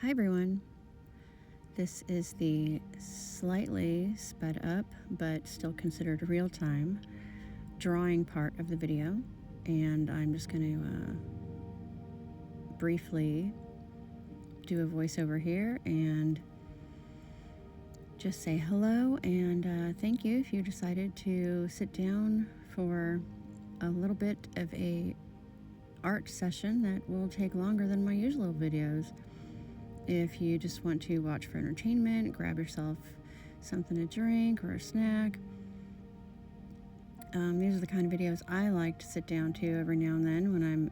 Hi everyone. This is the slightly sped up but still considered real time drawing part of the video, and I'm just going to briefly do a voiceover here and just say hello and thank you if you decided to sit down for a little bit of a art session that will take longer than my usual videos. If you just want to watch for entertainment, grab yourself something to drink or a snack. These are the kind of videos I like to sit down to every now and then when I'm,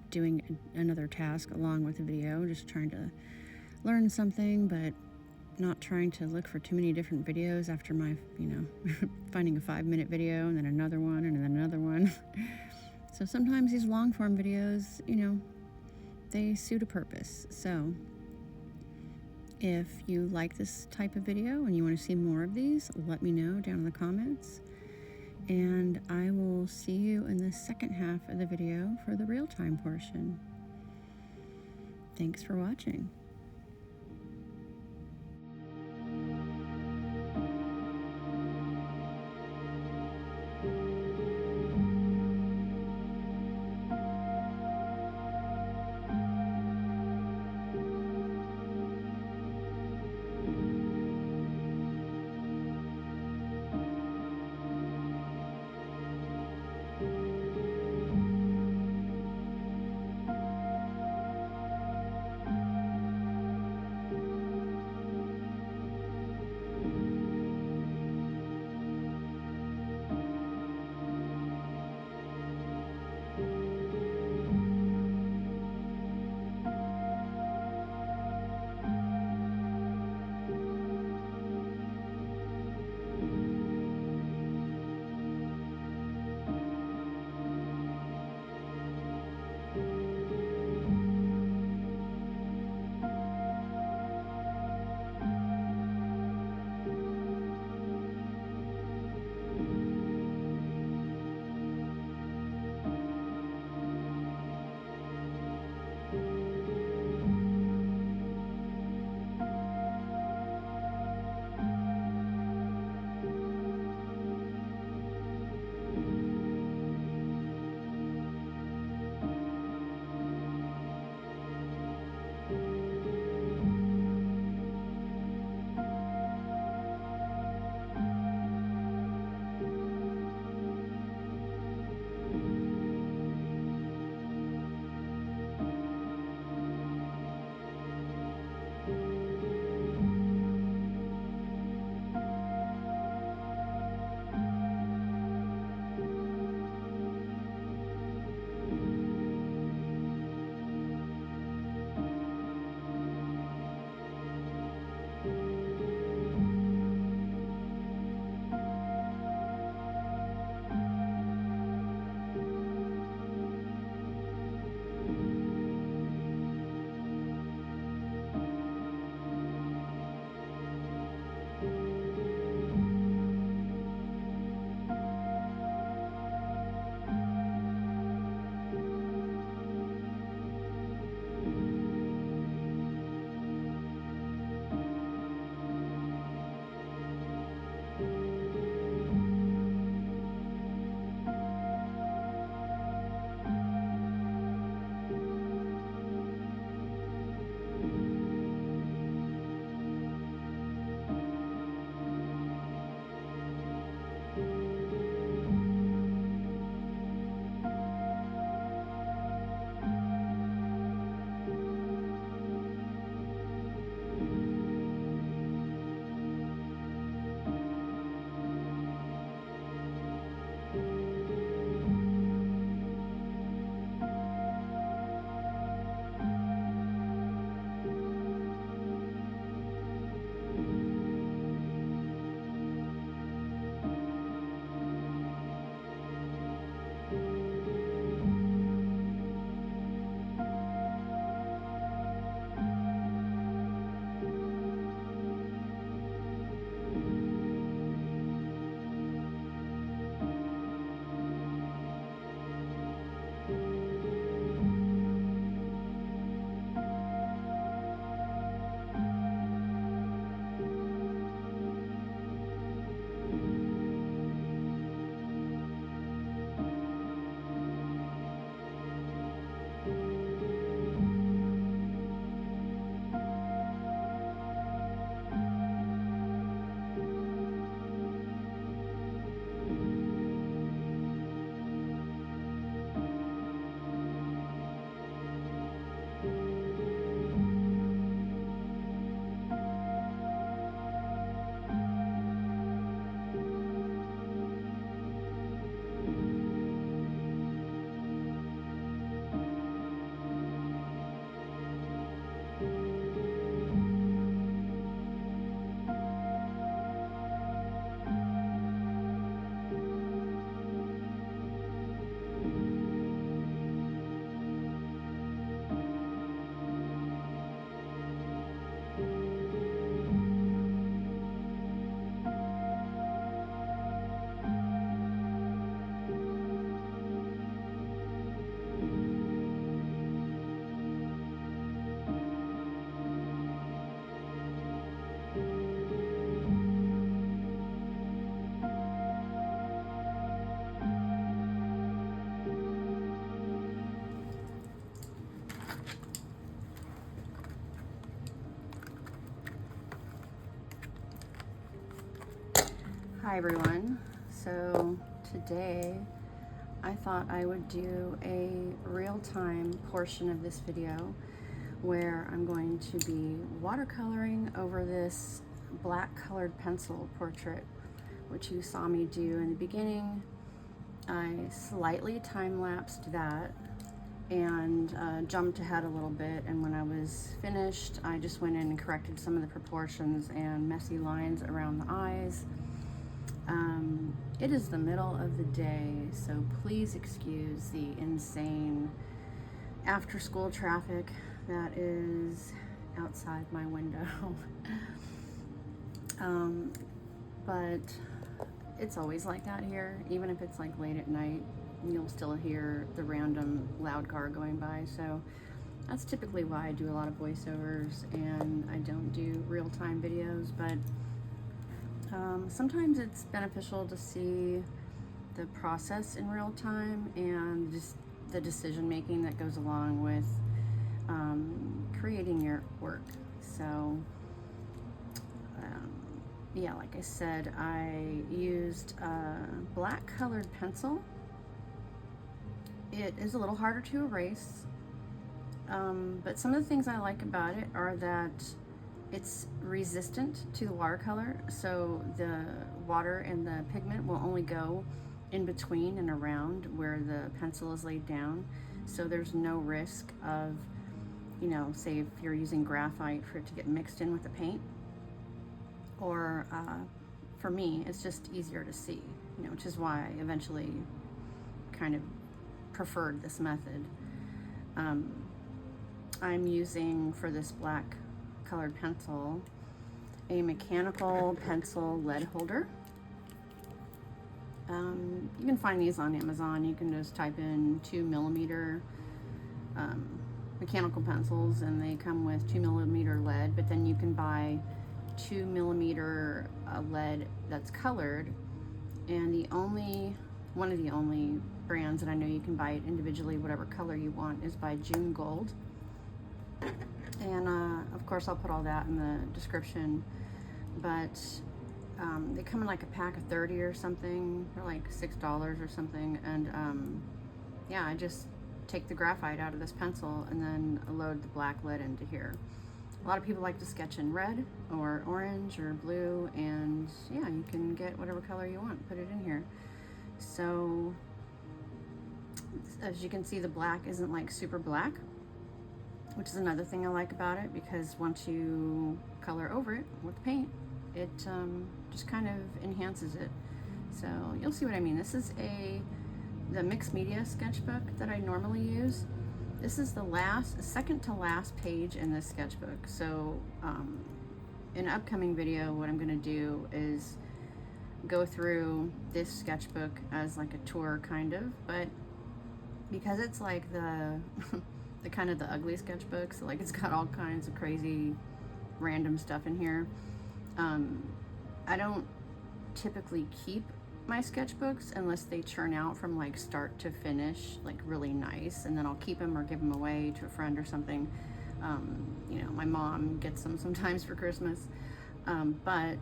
doing another task along with the video, just trying to learn something, but not trying to look for too many different videos after my, finding a 5-minute video and then another one and then another one. So sometimes these long form videos, they suit a purpose. So if you like this type of video and you want to see more of these, let me know down in the comments. And I will see you in the second half of the video for the real-time portion. Thanks for watching. Hi everyone. So today I thought I would do a real-time portion of this video where I'm going to be watercoloring over this black colored pencil portrait, which you saw me do in the beginning. I slightly time-lapsed that and jumped ahead a little bit, and when I was finished I just went in and corrected some of the proportions and messy lines around the eyes. It is the middle of the day, so please excuse the insane after-school traffic that is outside my window. But it's always like that here. Even if it's like late at night, you'll still hear the random loud car going by. So that's typically why I do a lot of voiceovers and I don't do real-time videos, but sometimes it's beneficial to see the process in real time and just the decision making that goes along with creating your work. So yeah, like I said, I used a black colored pencil. It is a little harder to erase, but some of the things I like about it are that it's resistant to the watercolor, so the water and the pigment will only go in between and around where the pencil is laid down, so there's no risk of, you know, say if you're using graphite, for it to get mixed in with the paint. Or for me, it's just easier to see, you know, which is why I eventually kind of preferred this method. I'm using, for this black colored pencil, a mechanical pencil lead holder. You can find these on Amazon. You can just type in 2mm mechanical pencils and they come with 2mm lead, but then you can buy 2mm lead that's colored, and one of the only brands that I know you can buy it individually, whatever color you want, is by June Gold. And of course I'll put all that in the description, but they come in like a pack of 30 or something. They're like $6 or something, and yeah, I just take the graphite out of this pencil and then load the black lead into here. A lot of people like to sketch in red or orange or blue, and yeah, you can get whatever color you want, put it in here. So as you can see, the black isn't like super black, which is another thing I like about it, because once you color over it with paint, it just kind of enhances it. So you'll see what I mean. This is the mixed media sketchbook that I normally use. This is the second to last page in this sketchbook. So in an upcoming video, what I'm going to do is go through this sketchbook as like a tour, kind of, but because it's like the the kind of the ugly sketchbook, so like it's got all kinds of crazy random stuff in here. I don't typically keep my sketchbooks unless they churn out from like start to finish like really nice, and then I'll keep them or give them away to a friend or something. You know, my mom gets them sometimes for Christmas, but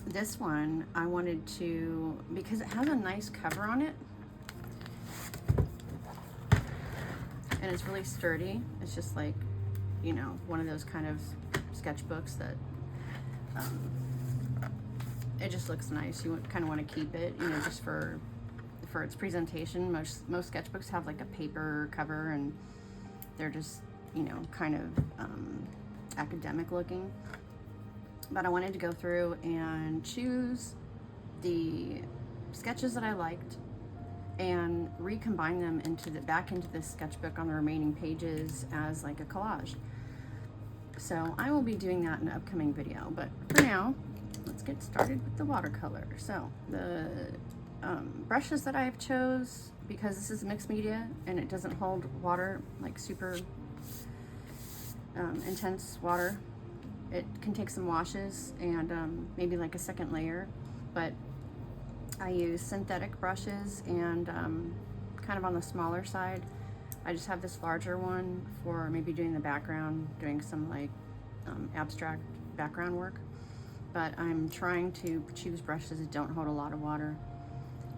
this one I wanted to, because it has a nice cover on it and it's really sturdy. It's just like, you know, one of those kind of sketchbooks that it just looks nice. You kind of want to keep it, you know, just for its presentation. Most sketchbooks have like a paper cover and they're just, you know, kind of academic looking. But I wanted to go through and choose the sketches that I liked and recombine them back into this sketchbook on the remaining pages as like a collage. So I will be doing that in an upcoming video, but for now, let's get started with the watercolor. So the brushes that I've chose, because this is mixed media and it doesn't hold water, like super intense water, it can take some washes and maybe like a second layer, but I use synthetic brushes and kind of on the smaller side. I just have this larger one for maybe doing the background, doing some like abstract background work. but I'm trying to choose brushes that don't hold a lot of water.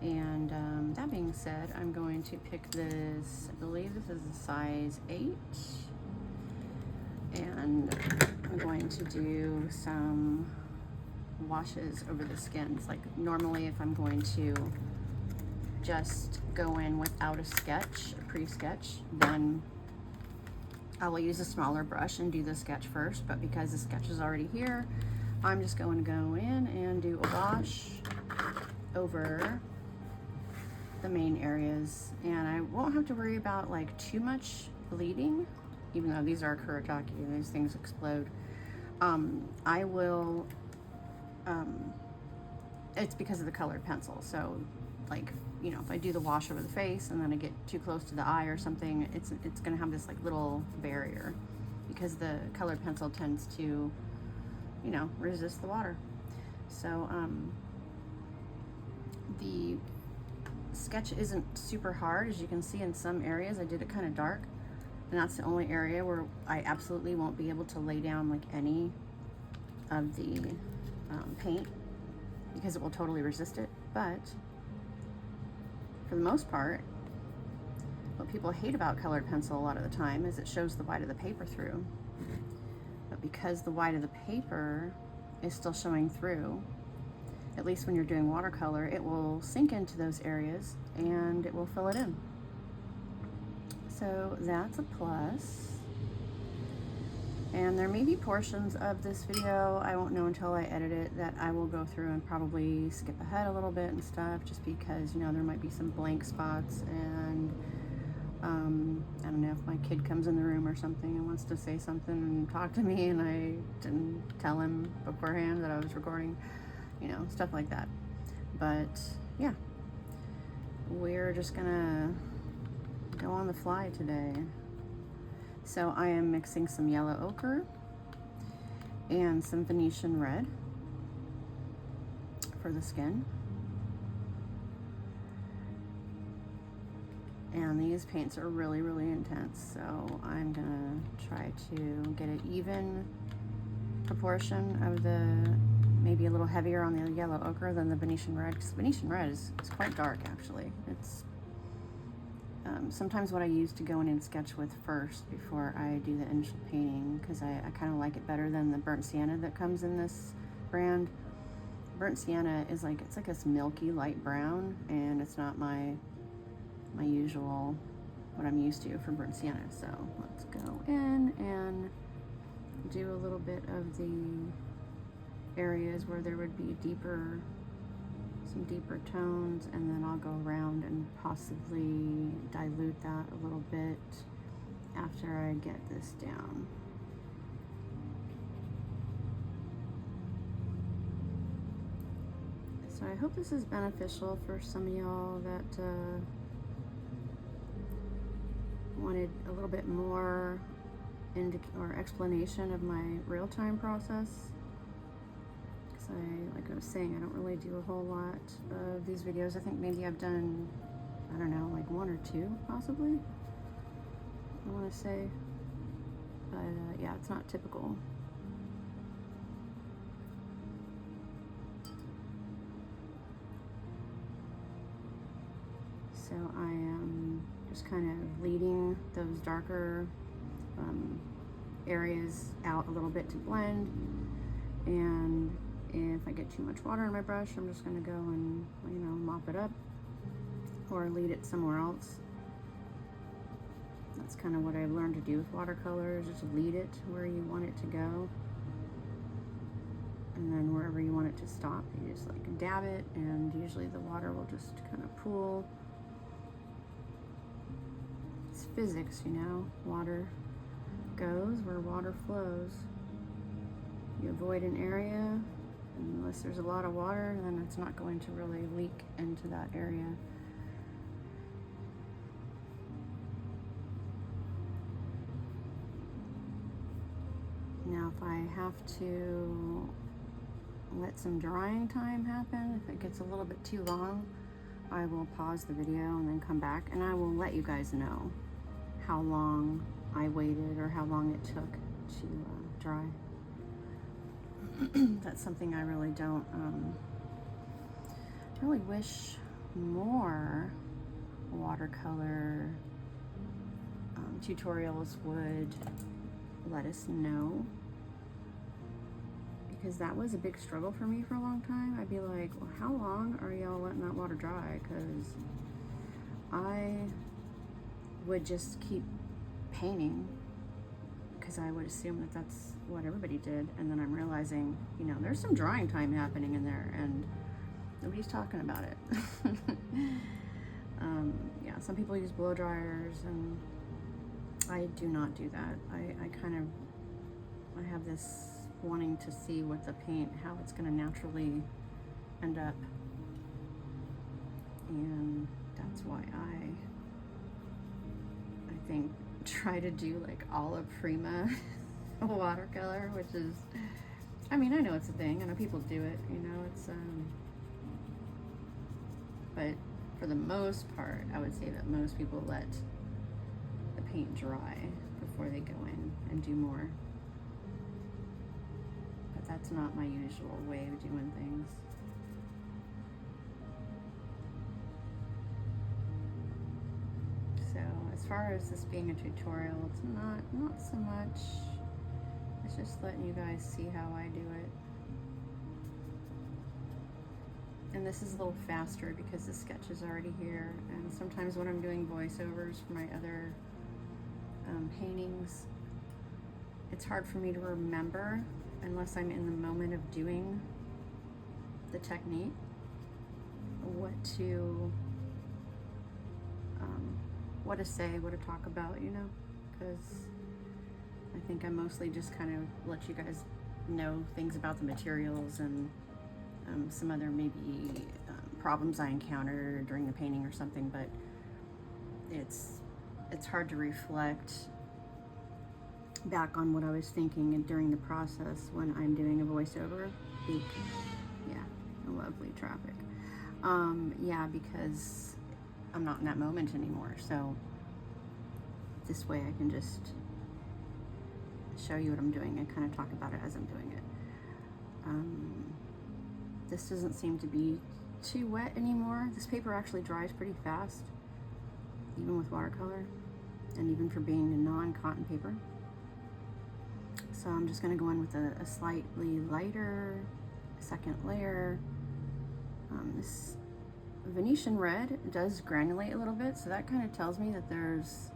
And that being said, I'm going to pick this, I believe this is a size 8, and I'm going to do some washes over the skins. Like normally if I'm going to just go in without a sketch, a pre-sketch, then I will use a smaller brush and do the sketch first, but because the sketch is already here, I'm just going to go in and do a wash over the main areas, and I won't have to worry about like too much bleeding, even though these are KURETAKE, these things explode. I will, it's because of the colored pencil, so like, you know, if I do the wash over the face and then I get too close to the eye or something, it's gonna have this like little barrier because the colored pencil tends to, you know, resist the water. So the sketch isn't super hard. As you can see, in some areas I did it kind of dark, and that's the only area where I absolutely won't be able to lay down like any of the paint because it will totally resist it. But for the most part, what people hate about colored pencil a lot of the time is it shows the white of the paper through. But because the white of the paper is still showing through, at least when you're doing watercolor, it will sink into those areas and it will fill it in. So that's a plus. And there may be portions of this video, I won't know until I edit it, that I will go through and probably skip ahead a little bit and stuff, just because, you know, there might be some blank spots, and I don't know, if my kid comes in the room or something and wants to say something and talk to me and I didn't tell him beforehand that I was recording, you know, stuff like that. But yeah, we're just gonna go on the fly today. So I am mixing some yellow ochre and some Venetian red for the skin. And these paints are really, really intense, so I'm gonna try to get an even proportion of the, maybe a little heavier on the yellow ochre than the Venetian red, because Venetian red is quite dark actually. It's sometimes what I use to go in and sketch with first before I do the initial painting, because I kind of like it better than the burnt sienna that comes in this brand. Burnt sienna is like, it's like this milky light brown, and it's not my usual, what I'm used to for burnt sienna. So let's go in and do a little bit of the areas where there would be deeper, some deeper tones, and then I'll go around and possibly dilute that a little bit after I get this down. So I hope this is beneficial for some of y'all that wanted a little bit more explanation of my real-time process. Like I was saying, I don't really do a whole lot of these videos. I think maybe I've done, I don't know, like 1 or 2 possibly, I want to say. But yeah, it's not typical. So I am just kind of leading those darker areas out a little bit to blend, and if I get too much water in my brush, I'm just going to go and, you know, mop it up or lead it somewhere else. That's kind of what I've learned to do with watercolors, just lead it where you want it to go, and then wherever you want it to stop, you just like dab it, and usually the water will just kind of pool. It's physics, you know, water goes where water flows. You avoid an area, unless there's a lot of water, then it's not going to really leak into that area. Now if I have to let some drying time happen, if it gets a little bit too long, I will pause the video and then come back, and I will let you guys know how long I waited or how long it took to dry. That's something I really don't, I really wish more watercolor tutorials would let us know, because that was a big struggle for me for a long time. I'd be like, well, how long are y'all letting that water dry? Because I would just keep painting because I would assume that that's what everybody did, and then I'm realizing, you know, there's some drying time happening in there and nobody's talking about it. Yeah, some people use blow dryers, and I do not do that. I have this wanting to see what the paint, how it's going to naturally end up, and that's why I think try to do like olive prima watercolor, which is, I mean, I know it's a thing, I know people do it, you know, it's but for the most part, I would say that most people let the paint dry before they go in and do more. But that's not my usual way of doing things. So as far as this being a tutorial, it's not so much. It's just letting you guys see how I do it. And this is a little faster because the sketch is already here. And sometimes when I'm doing voiceovers for my other paintings, it's hard for me to remember unless I'm in the moment of doing the technique what to say, what to talk about, you know, because I think I mostly just kind of let you guys know things about the materials and some other maybe problems I encounter during the painting or something, but it's hard to reflect back on what I was thinking and during the process when I'm doing a voiceover. Yeah, lovely traffic. Yeah, because I'm not in that moment anymore, so this way I can just show you what I'm doing and kind of talk about it as I'm doing it. This doesn't seem to be too wet anymore. This paper actually dries pretty fast, even with watercolor, and even for being a non-cotton paper. So I'm just going to go in with a slightly lighter second layer. This Venetian red does granulate a little bit, so that kind of tells me that there's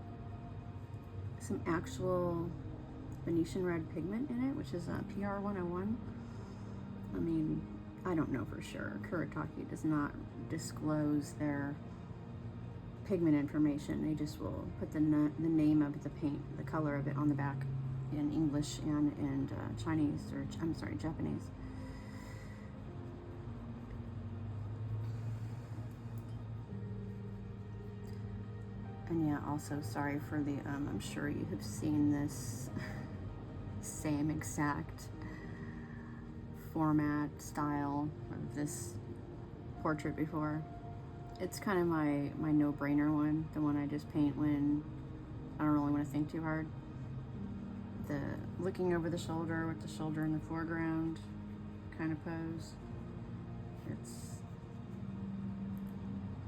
some actual Venetian red pigment in it, which is PR 101. I mean, I don't know for sure. KURETAKE does not disclose their pigment information. They just will put the name of the paint, the color of it on the back in English and in Chinese, or I'm sorry, Japanese. And yeah, also sorry for the, I'm sure you have seen this same exact format, style of this portrait before. It's kind of my no-brainer one, the one I just paint when I don't really want to think too hard. The looking over the shoulder with the shoulder in the foreground kind of pose.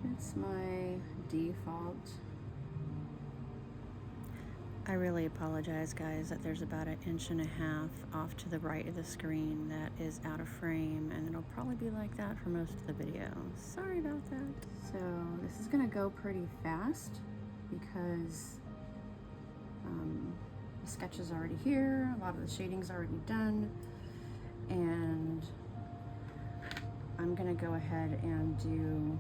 It's my default. I really apologize, guys, that there's about 1.5 inches off to the right of the screen that is out of frame, and it'll probably be like that for most of the video. Sorry about that. So this is gonna go pretty fast because the sketch is already here, a lot of the shading's already done, and I'm gonna go ahead and do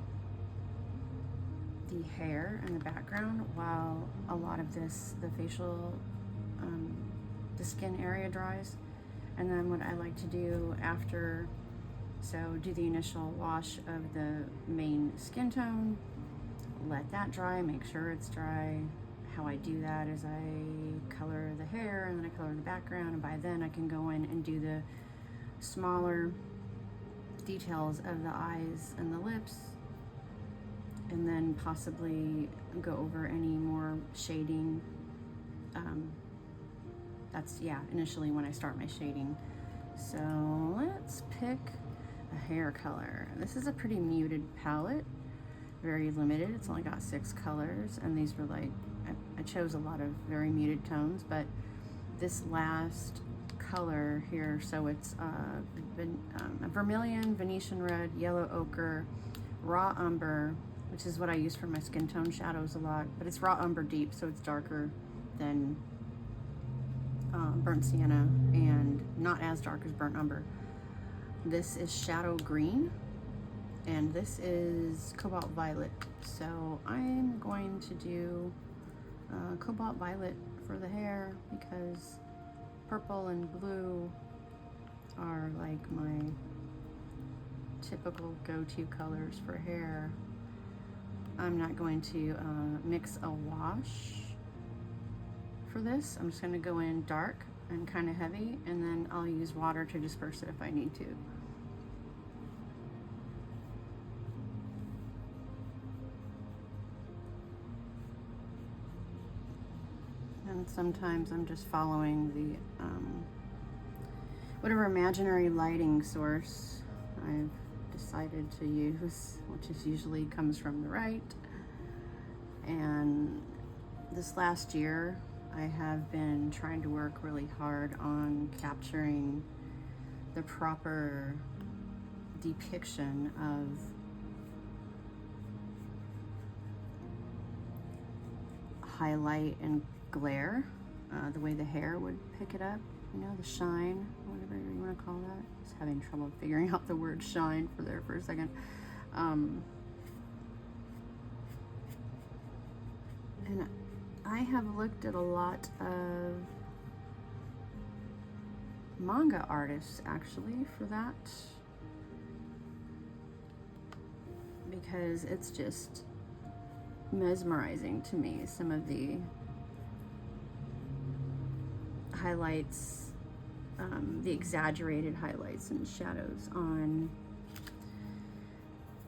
the hair in the background while a lot of this, the facial, the skin area dries. And then what I like to do after, so do the initial wash of the main skin tone, let that dry, make sure it's dry. How I do that is I color the hair and then I color the background, and by then I can go in and do the smaller details of the eyes and the lips, and then possibly go over any more shading. That's, yeah, initially when I start my shading. So let's pick a hair color. This is a pretty muted palette, very limited. It's only got 6 colors, and these were like, I chose a lot of very muted tones, but this last color here, so it's a vermilion, Venetian red, yellow ochre, raw umber, which is what I use for my skin tone shadows a lot, but it's raw umber deep, so it's darker than burnt sienna and not as dark as burnt umber. This is shadow green, and this is cobalt violet. So I'm going to do cobalt violet for the hair because purple and blue are like my typical go-to colors for hair. I'm not going to mix a wash for this. I'm just going to go in dark and kind of heavy, and then I'll use water to disperse it if I need to. And sometimes I'm just following the whatever imaginary lighting source I've decided to use, which is usually comes from the right. And this last year I have been trying to work really hard on capturing the proper depiction of highlight and glare, the way the hair would pick it up, you know, the shine, whatever you want to call that. I was having trouble figuring out the word shine for a second. And I have looked at a lot of manga artists actually for that, because it's just mesmerizing to me, some of the highlights, the exaggerated highlights and shadows on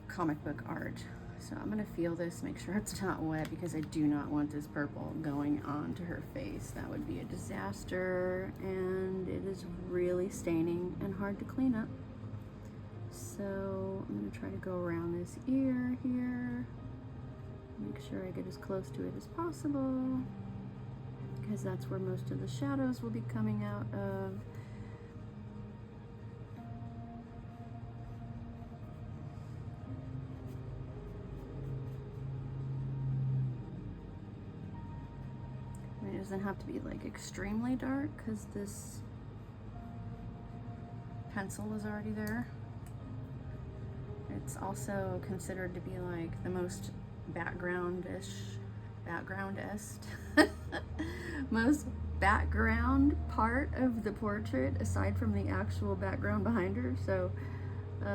comic book art. So I'm gonna feel this, make sure it's not wet, because I do not want this purple going onto her face. That would be a disaster, and it is really staining and hard to clean up. So I'm gonna try to go around this ear here, make sure I get as close to it as possible, because that's where most of the shadows will be coming out of. It doesn't have to be like extremely dark because this pencil is already there. It's also considered to be like the most background-est, most background part of the portrait aside from the actual background behind her. So I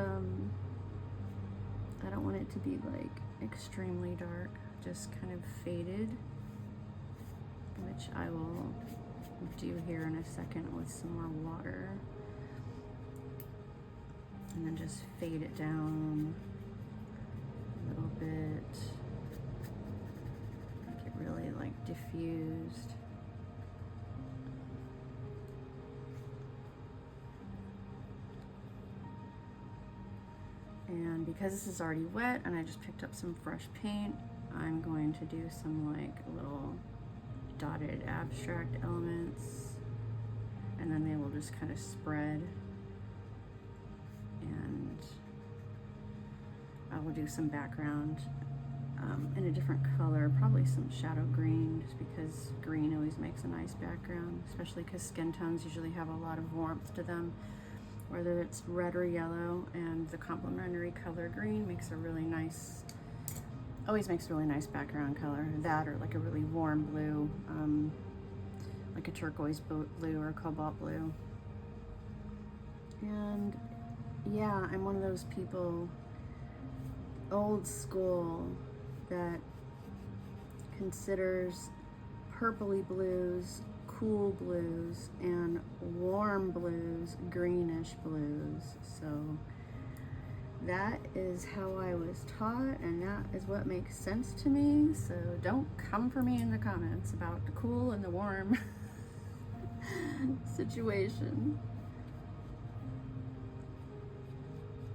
don't want it to be like extremely dark, just kind of faded, which I will do here in a second with some more water, and then just fade it down a little bit, make it really like diffused. And because this is already wet and I just picked up some fresh paint, I'm going to do some like little dotted abstract elements, and then they will just kind of spread, and I will do some background in a different color, probably some shadow green, just because green always makes a nice background, especially because skin tones usually have a lot of warmth to them, whether it's red or yellow, and the complementary color green makes a really nice, always makes a really nice background color. That or like a really warm blue, like a turquoise blue or a cobalt blue. And yeah, I'm one of those people, old school, that considers purpley blues cool blues and warm blues greenish blues. So that is how I was taught, and that is what makes sense to me. So don't come for me in the comments about the cool and the warm situation.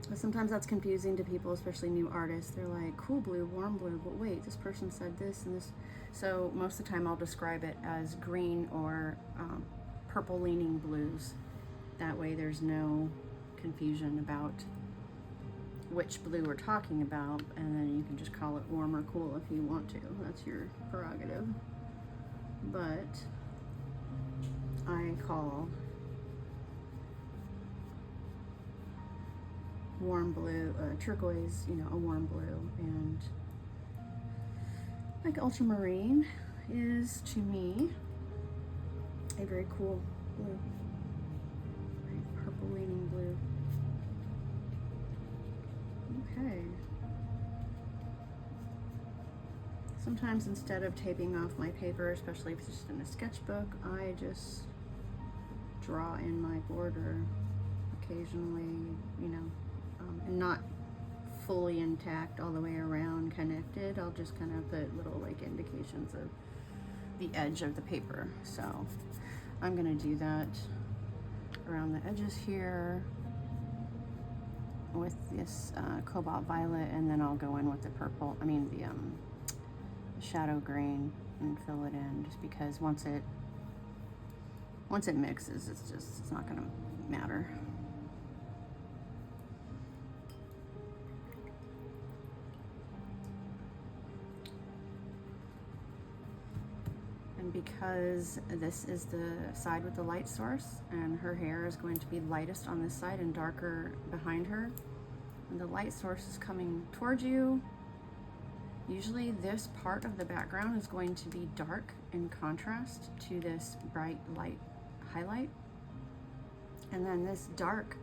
But sometimes that's confusing to people, especially new artists. They're like, cool blue, warm blue, but wait, this person said this and this. So most of the time I'll describe it as green or purple leaning blues. That way there's no confusion about which blue we're talking about, and then you can just call it warm or cool if you want to. That's your prerogative. But I call warm blue, turquoise, you know, a warm blue, and like ultramarine is to me a very cool blue, right? Purple leaning blue. Okay. Sometimes instead of taping off my paper, especially if it's just in a sketchbook, I just draw in my border occasionally, you know, and not fully intact all the way around connected. I'll just kind of put little like indications of the edge of the paper. So I'm gonna do that around the edges here with this cobalt violet, and then I'll go in with the purple, the shadow green, and fill it in, just because once it mixes, it's not gonna matter. And because this is the side with the light source, and her hair is going to be lightest on this side and darker behind her, and the light source is coming towards you, usually this part of the background is going to be dark in contrast to this bright light highlight. And then this dark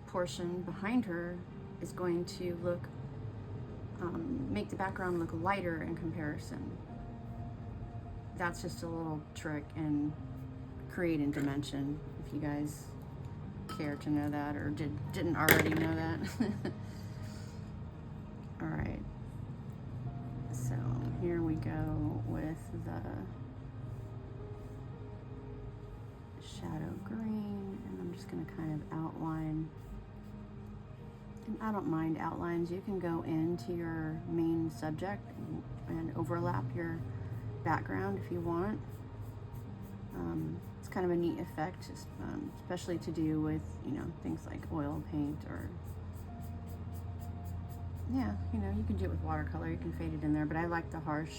portion behind her is going to look, make the background look lighter in comparison. That's just a little trick in creating dimension, if you guys care to know that, or didn't already know that. All right, so here we go with the shadow green, and I'm just going to kind of outline. And I don't mind outlines. You can go into your main subject and overlap your background if you want. It's kind of a neat effect, especially to do with, you know, things like oil paint, or yeah, you know, you can do it with watercolor. You can fade it in there, but I like the harsh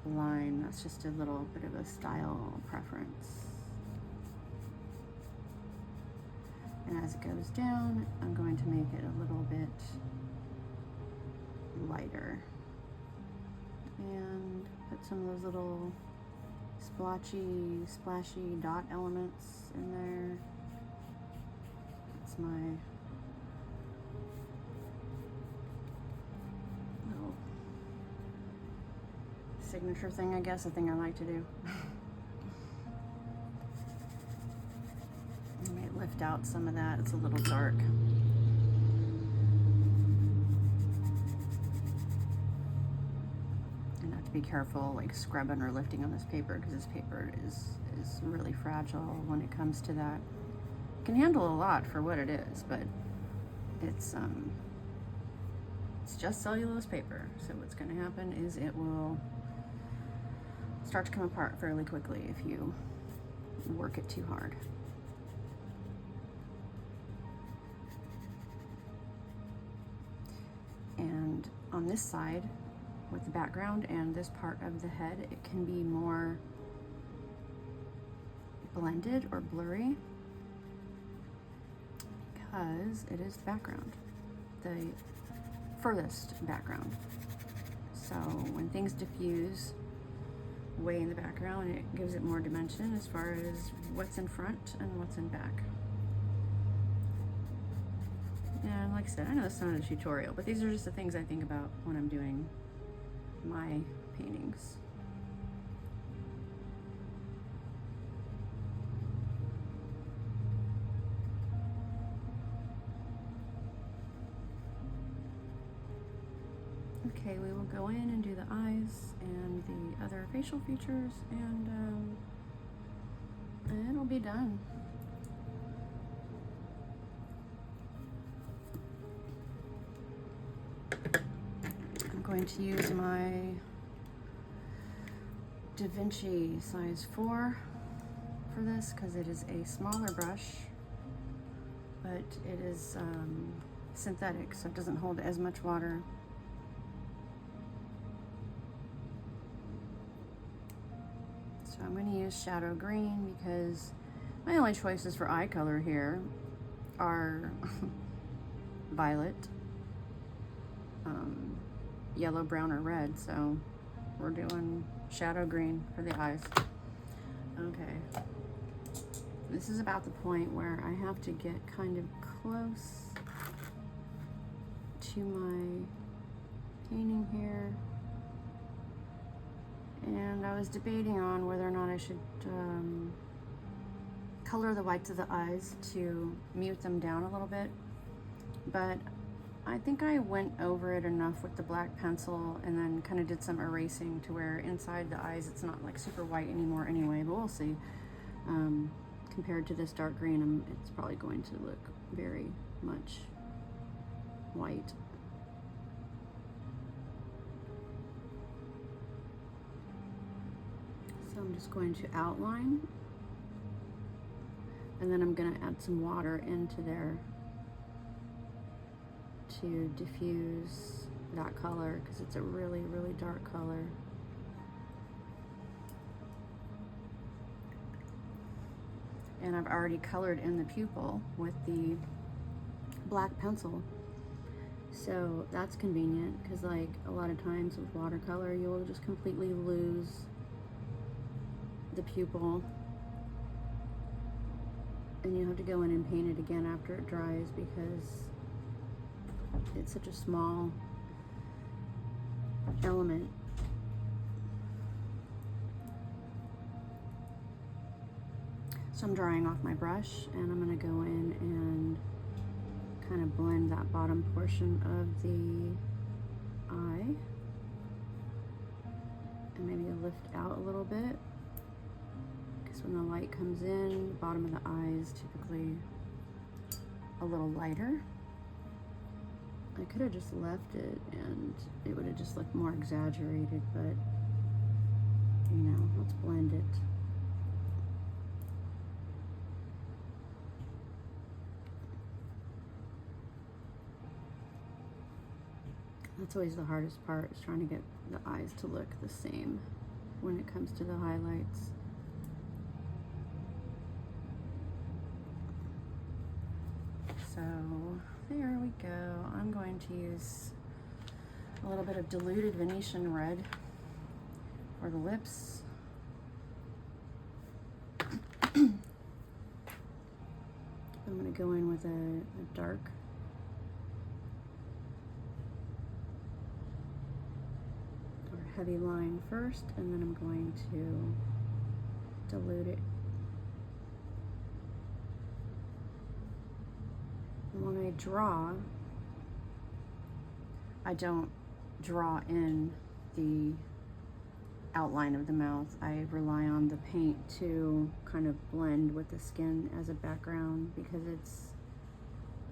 line. That's just a little bit of a style preference. And as it goes down, I'm going to make it a little bit lighter and put some of those little splashy dot elements in there. That's my little signature thing, I guess, a thing I like to do. I might lift out some of that. It's a little dark. Be careful like scrubbing or lifting on this paper, because this paper is really fragile when it comes to that. It can handle a lot for what it is, but it's just cellulose paper, so what's going to happen is it will start to come apart fairly quickly if you work it too hard. And on this side with the background and this part of the head, it can be more blended or blurry because it is the background, the furthest background. So when things diffuse way in the background, it gives it more dimension as far as what's in front and what's in back. And like I said, I know it's not a tutorial, but these are just the things I think about when I'm doing my paintings. Okay, we will go in and do the eyes and the other facial features, and it'll be done. going to use my Vinci size 4 for this because it is a smaller brush, but it is synthetic, so it doesn't hold as much water. So I'm going to use shadow green because my only choices for eye color here are violet, yellow, brown, or red, so we're doing shadow green for the eyes. Okay, this is about the point where I have to get kind of close to my painting here, and I was debating on whether or not I should color the whites of the eyes to mute them down a little bit, but I think I went over it enough with the black pencil and then kind of did some erasing to where inside the eyes it's not like super white anymore anyway, but we'll see. Compared to this dark green, it's probably going to look very much white. So I'm just going to outline, and then I'm going to add some water into there to diffuse that color because it's a really, really dark color. And I've already colored in the pupil with the black pencil, so that's convenient because like a lot of times with watercolor you'll just completely lose the pupil and you have to go in and paint it again after it dries because it's such a small element. So I'm drying off my brush and I'm going to go in and kind of blend that bottom portion of the eye and maybe lift out a little bit because when the light comes in, the bottom of the eye is typically a little lighter. I could have just left it and it would have just looked more exaggerated, but you know, let's blend it. That's always the hardest part, is trying to get the eyes to look the same when it comes to the highlights. So there we go. I'm going to use a little bit of diluted Venetian red for the lips. I'm going to go in with a dark or heavy line first, and then I'm going to dilute it. When I draw, I don't draw in the outline of the mouth. I rely on the paint to kind of blend with the skin as a background because it's,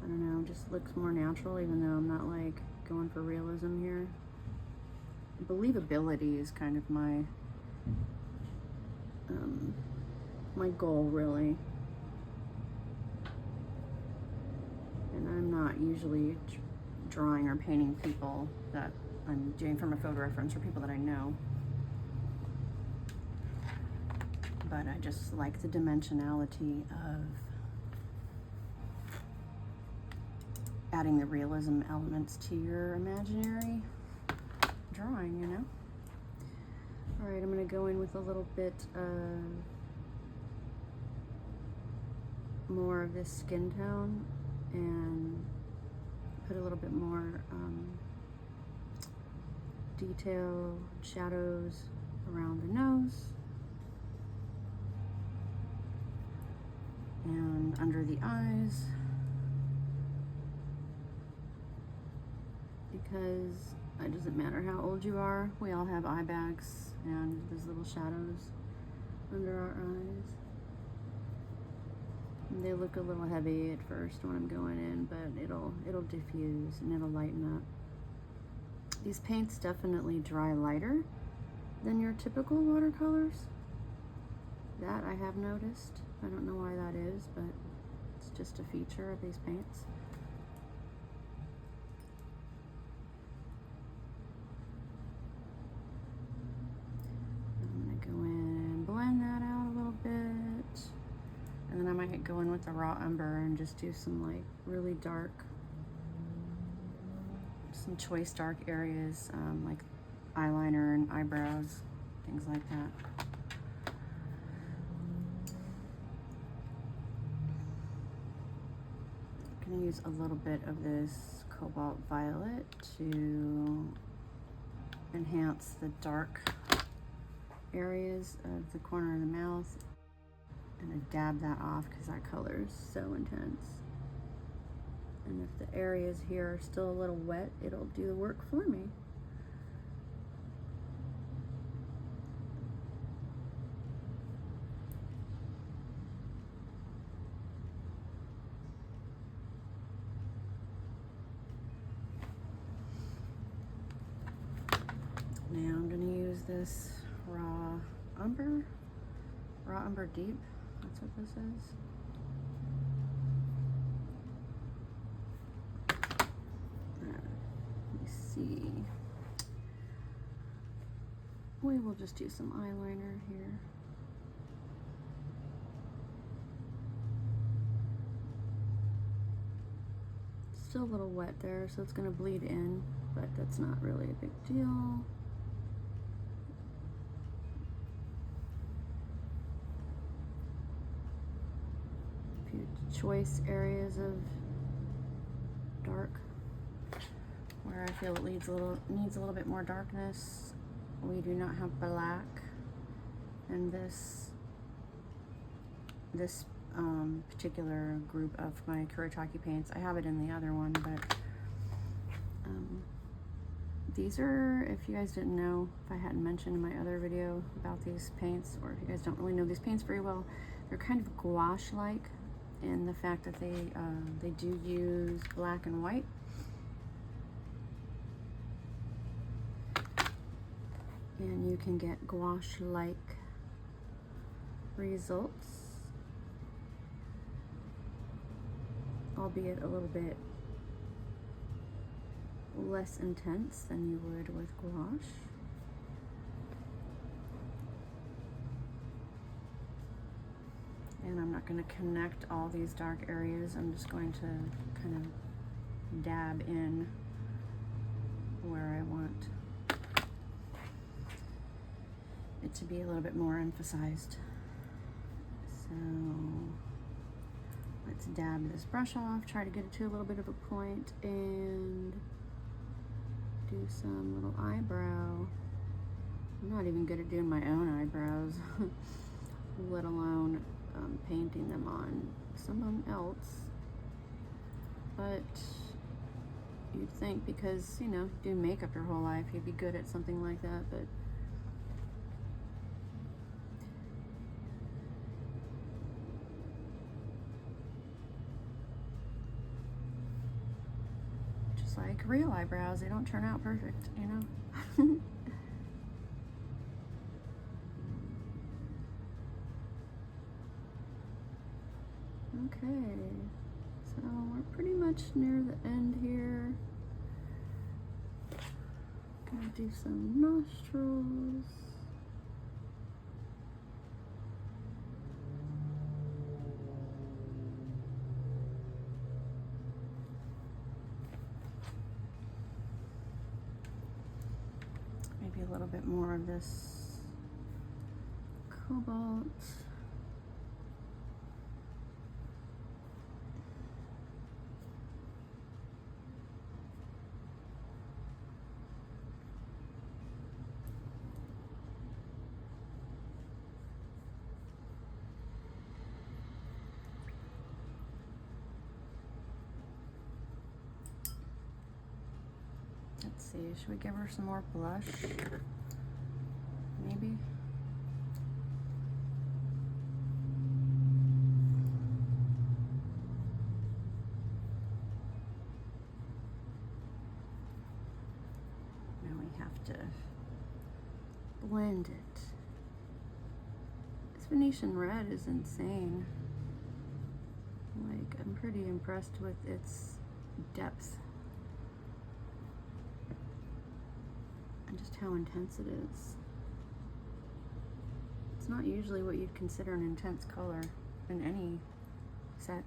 I don't know, just looks more natural, even though I'm not like going for realism here. Believability is kind of my my goal, really. And I'm not usually drawing or painting people that I'm doing from a photo reference or people that I know. But I just like the dimensionality of adding the realism elements to your imaginary drawing, you know? All right, I'm gonna go in with a little bit of more of this skin tone and put a little bit more detail, shadows around the nose and under the eyes, because it doesn't matter how old you are, we all have eye bags and those little shadows under our eyes. And they look a little heavy at first when I'm going in, but it'll diffuse and it'll lighten up. These paints definitely dry lighter than your typical watercolors. That I have noticed. I don't know why that is, but it's just a feature of these paints. I'm gonna go in and blend that out a little bit. And then I might go in with the raw umber and just do some like really dark, some choice dark areas, like eyeliner and eyebrows, things like that. I'm gonna use a little bit of this cobalt violet to enhance the dark areas of the corner of the mouth. I'm gonna dab that off because that color is so intense. And if the areas here are still a little wet, it'll do the work for me. Now I'm gonna use this raw umber deep. That's what this is. Let me see. We will just do some eyeliner here. Still a little wet there, so it's gonna bleed in, but that's not really a big deal. Choice areas of dark where I feel it needs a little bit more darkness. We do not have black in this particular group of my KURETAKE paints. I have it in the other one, but these are, if you guys didn't know, if I hadn't mentioned in my other video about these paints, or if you guys don't really know these paints very well, they're kind of gouache-like in the fact that they do use black and white. And you can get gouache-like results, albeit a little bit less intense than you would with gouache. And I'm not going to connect all these dark areas. I'm just going to kind of dab in where I want it to be a little bit more emphasized. So let's dab this brush off, try to get it to a little bit of a point, and do some little eyebrow. I'm not even good at doing my own eyebrows, let alone painting them on someone else. But you'd think, because you know, do makeup your whole life, you'd be good at something like that, but just like real eyebrows, they don't turn out perfect, you know. Okay, so we're pretty much near the end here. Gonna do some nostrils. Maybe a little bit more of this cobalt. Let's see, should we give her some more blush? Maybe? blend it. This Venetian red is insane. Like, I'm pretty impressed with its depth and just how intense it is. It's not usually what you'd consider an intense color in any set.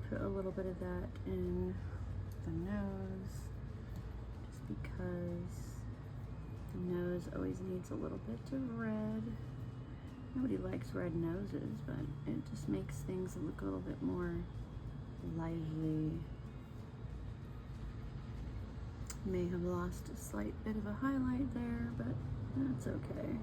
Put a little bit of that in the nose, just because the nose always needs a little bit of red. Nobody likes red noses, but it just makes things look a little bit more lively. May have lost a slight bit of a highlight there, but that's okay.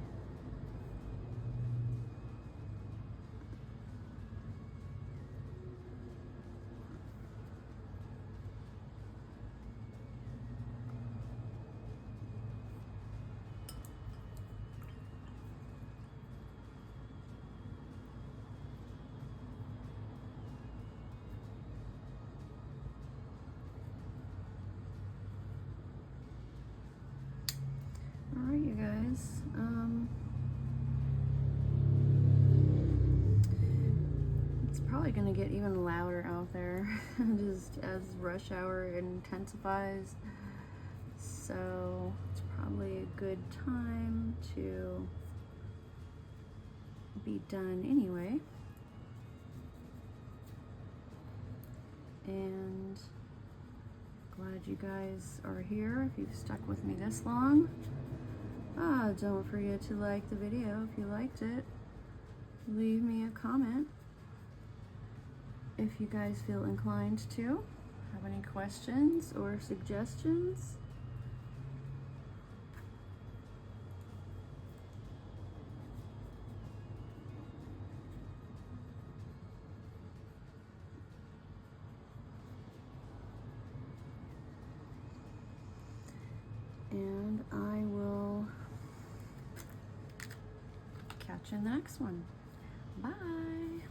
Alright, you guys. It's probably going to get even louder out there just as rush hour intensifies. So it's probably a good time to be done anyway. And glad you guys are here. If you've stuck with me this long. Don't forget to like the video if you liked it. Leave me a comment if you guys feel inclined to. Have any questions or suggestions? And I will catch you in the next one. Bye.